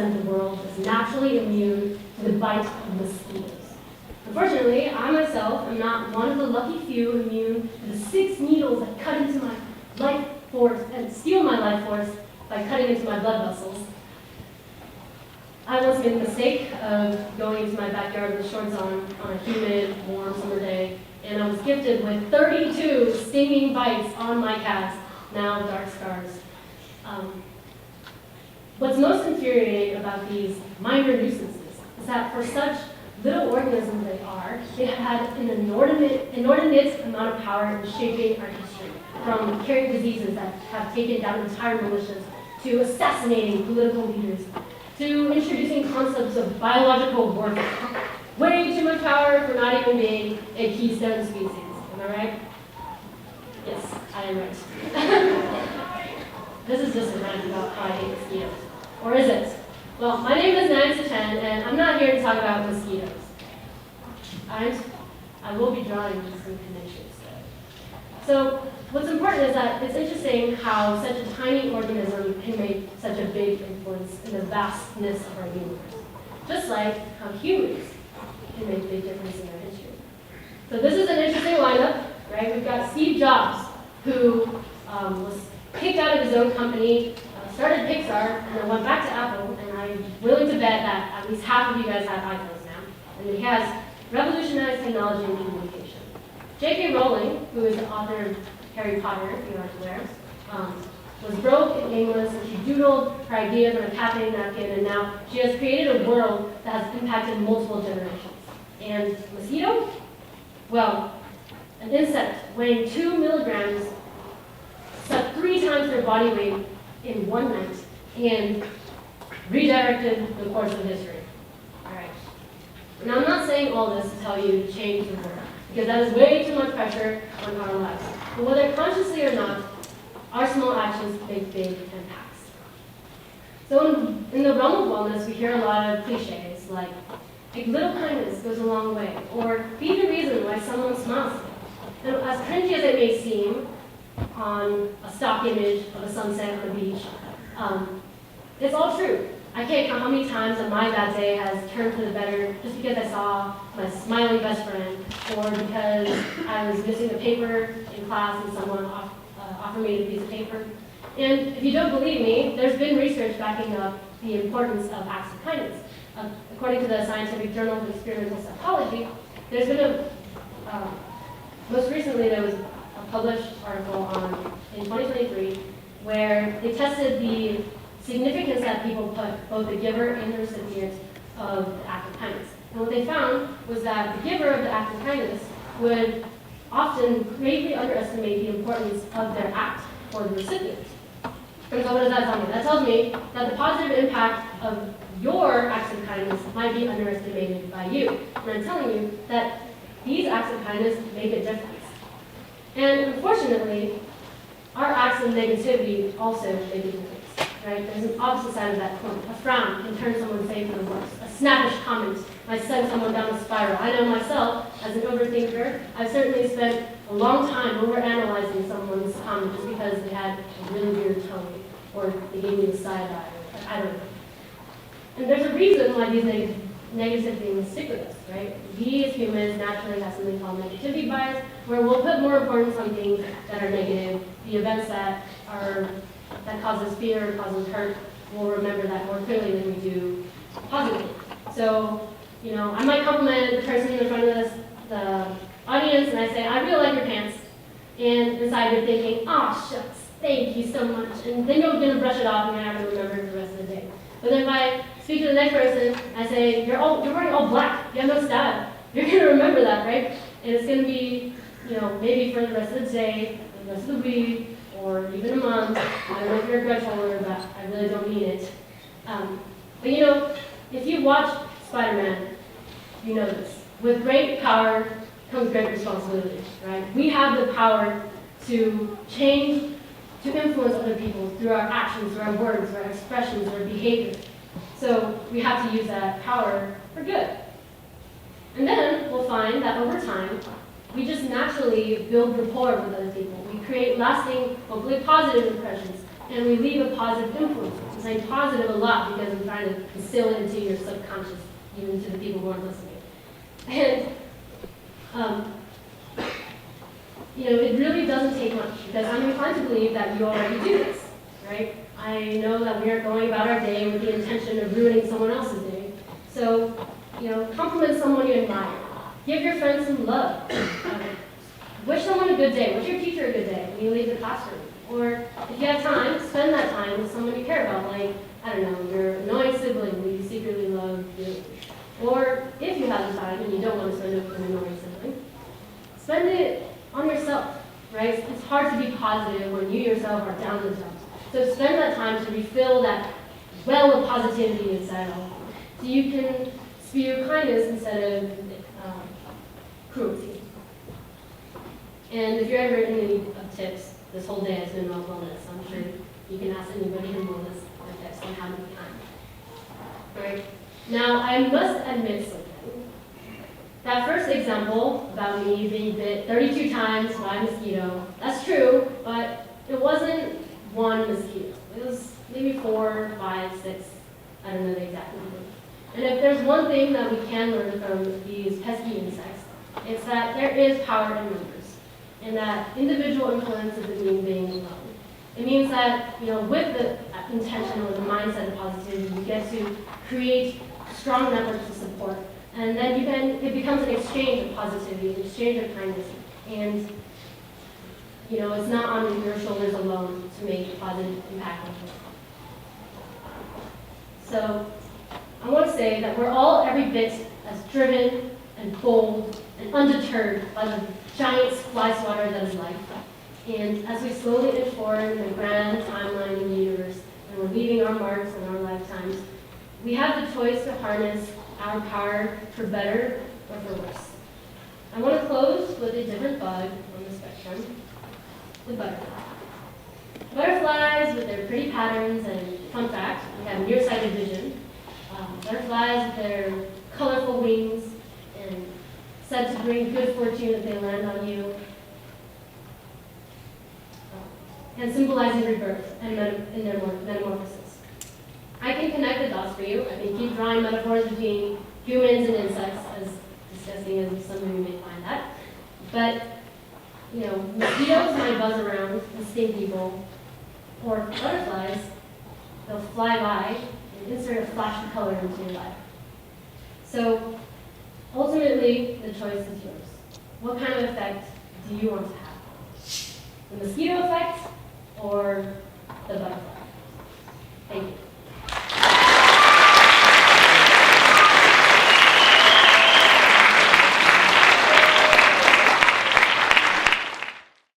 of the world is naturally immune to the bite of mosquitoes. Unfortunately, I myself am not one of the lucky few immune to the 6 needles that cut into my life force and steal my life force by cutting into my blood vessels. I once made the mistake of going into my backyard with shorts on a humid, warm summer day, and I was gifted with 32 stinging bites on my calves, now dark scars. What's most infuriating about these minor nuisances is that for such little organisms they had an inordinate amount of power in shaping our history, from carrying diseases that have taken down entire militias, to assassinating political leaders, to introducing concepts of biological warfare. Way too much power for not even being a keystone species. Am I right? Yes, I am right. This is just a rant about how I hate mosquitoes. Or is it? Well, my name is NYANSU CHEN'S, and I'm not here to talk about mosquitoes. I will be drawing some connections today. So, what's important is that it's interesting how such a tiny organism can make such a big influence in the vastness of our universe. Just like how humans can make a big difference in our history. So this is an interesting lineup, right? We've got Steve Jobs, who was kicked out of his own company, started Pixar, and then went back to Apple, and I'm willing to bet that at least half of you guys have iPhones now. And he has revolutionized technology and communication. J.K. Rowling, who is the author of Harry Potter, if you aren't aware, was broke and aimless, and she doodled her ideas on a cafe napkin, and now she has created a world that has impacted multiple generations. And mosquito? Well, an insect weighing 2 milligrams sucked 3 times their body weight in one night and redirected the course of history. All right. Now, I'm not saying all this to tell you to change the world, because that is way too much pressure on our lives. But whether consciously or not, our small actions make big impacts. So in the realm of wellness, we hear a lot of cliches like little kindness goes a long way, or be the reason why someone smiles. And as cringy as it may seem on a stock image of a sunset on the beach, it's all true. I can't count how many times that my bad day has turned for the better just because I saw my smiling best friend, or because I was missing a paper in class and someone offered me a piece of paper. And if you don't believe me, there's been research backing up the importance of acts of kindness. According to the Scientific Journal of Experimental Psychology, there's been most recently there was a published article in 2023 where they tested the significance that people put, both the giver and the recipient, of the act of kindness. And what they found was that the giver of the act of kindness would often greatly underestimate the importance of their act for the recipient. And so what does that tell me? That tells me that the positive impact of your acts of kindness might be underestimated by you. And I'm telling you that these acts of kindness make a difference. And unfortunately, our acts of negativity also make a difference. Right? There's an opposite side of that coin. A frown can turn someone's day for the worse. A snappish comment might send someone down a spiral. I know myself, as an overthinker, I've certainly spent a long time overanalyzing someone's comment just because they had a really weird tone, or they gave me the side eye, or I don't know. And there's a reason why these negative things stick with us, right? We as humans naturally have something called negativity bias, where we'll put more importance on things that are negative, the events that causes fear, causes hurt, we'll remember that more clearly than we do positively. So, I might compliment the person in front of the audience, and I say, I really like your pants. And inside you're thinking, oh, shucks, thank you so much. And then you're going to brush it off, and you're going to have to remember it the rest of the day. But then if I speak to the next person, I say, you're wearing all black, you have no style. You're going to remember that, right? And it's going to be, maybe for the rest of the day, the rest of the week, or even a month. I don't know if you're a grudge holder, but I really don't mean it. But if you watch Spider-Man, you know this. With great power comes great responsibility, right? We have the power to change, to influence other people through our actions, through our words, through our expressions, our behavior. So we have to use that power for good. And then we'll find that over time, we just naturally build rapport with other people. We create lasting, hopefully positive impressions, and we leave a positive influence. saying positive a lot because I'm trying to instill it into your subconscious, even to the people who aren't listening. And, it really doesn't take much because I'm inclined to believe that you already do this, right? I know that we are going about our day with the intention of ruining someone else's day. So, compliment someone you admire. Give your friends some love. Wish someone a good day. Wish your teacher a good day when you leave the classroom. Or if you have time, spend that time with someone you care about, like, your annoying sibling who you secretly love dearly. Or if you have the time and you don't want to spend it with an annoying sibling, spend it on yourself, right? It's hard to be positive when you yourself are down in the dumps. So spend that time to refill that well of positivity inside of you. So you can spew kindness instead of cruelty. And if you're ever in need of tips, this whole day has been about wellness. I'm sure you can ask anybody in wellness for tips on how to be kind. Right? Now, I must admit something. That first example about me being bit 32 times by a mosquito, that's true, but it wasn't one mosquito. It was maybe 4, 5, 6, I don't know the exact number. And if there's one thing that we can learn from these pesky insects, it's that there is power in numbers, and that individual influence doesn't mean being alone. It means that, with the intention or the mindset of positivity, you get to create strong networks of support. And then it becomes an exchange of positivity, an exchange of kindness. And, it's not on your shoulders alone to make a positive impact on the world. So, I want to say that we're all every bit as driven and bold and undeterred by the giant fly swatter that is life. And as we slowly inch forward in the grand timeline of the universe, and we're leaving our marks in our lifetimes, we have the choice to harness our power for better or for worse. I want to close with a different bug on the spectrum, the butterfly. Butterflies with their pretty patterns, and fun fact, we have nearsighted vision. Butterflies with their colorful wings and said to bring good fortune if they land on you, and symbolizing rebirth and metamorphosis. I can connect the dots for you. I can keep drawing metaphors between humans and insects, as disgusting as some of you may find that. But, mosquitoes might buzz around and sting people, or butterflies, they'll fly by and insert a flash of color into your life. So, ultimately, the choice is yours. What kind of effect do you want to have? The mosquito effect